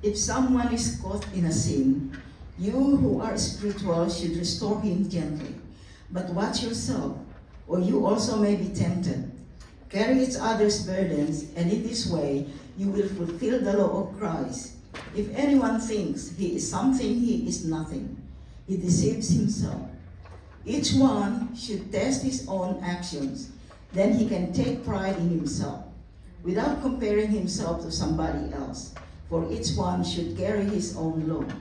If someone is caught in a sin, you who are spiritual should restore him gently. But watch yourself, or you also may be tempted. Carry each other's burdens, and in this way you will fulfill the law of Christ. If anyone thinks he is something, he is nothing. He deceives himself. Each one should test his own actions. Then he can take pride in himself, without comparing himself to somebody else. For each one should carry his own load.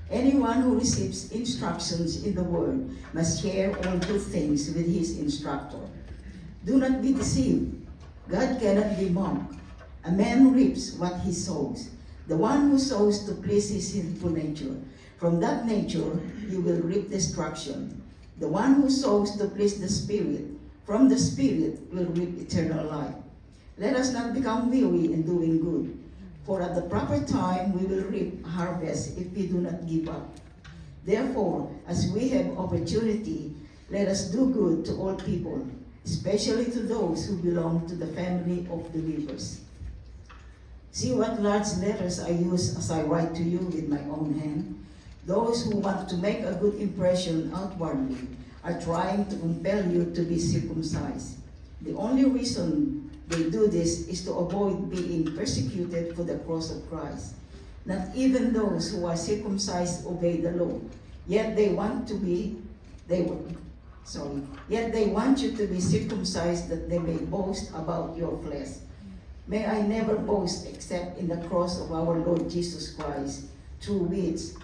Anyone who receives instructions in the word must share all good things with his instructor. Do not be deceived. God cannot be mocked. A man reaps what he sows. The one who sows to please his sinful nature, from that nature you will reap destruction. The one who sows to please the Spirit, from the Spirit will reap eternal life. Let us not become weary in doing good, for at the proper time we will reap a harvest if we do not give up. Therefore, as we have opportunity, let us do good to all people, especially to those who belong to the family of believers. See what large letters I use as I write to you with my own hand. Those who want to make a good impression outwardly are trying to compel you to be circumcised. The only reason they do this is to avoid being persecuted for the cross of Christ. Not even those who are circumcised obey the law, yet they want you to be circumcised that they may boast about your flesh. May I never boast except in the cross of our Lord Jesus Christ, through which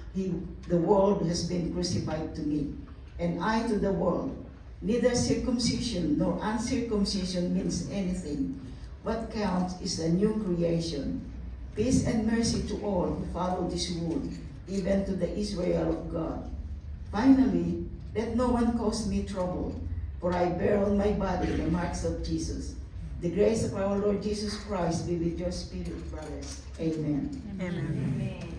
the world has been crucified to me, and I to the world. Neither circumcision nor uncircumcision means anything. What counts is a new creation. Peace and mercy to all who follow this rule, even to the Israel of God. Finally, let no one cause me trouble, for I bear on my body the marks of Jesus. The grace of our Lord Jesus Christ be with your spirit, brothers. Amen. Amen. Amen.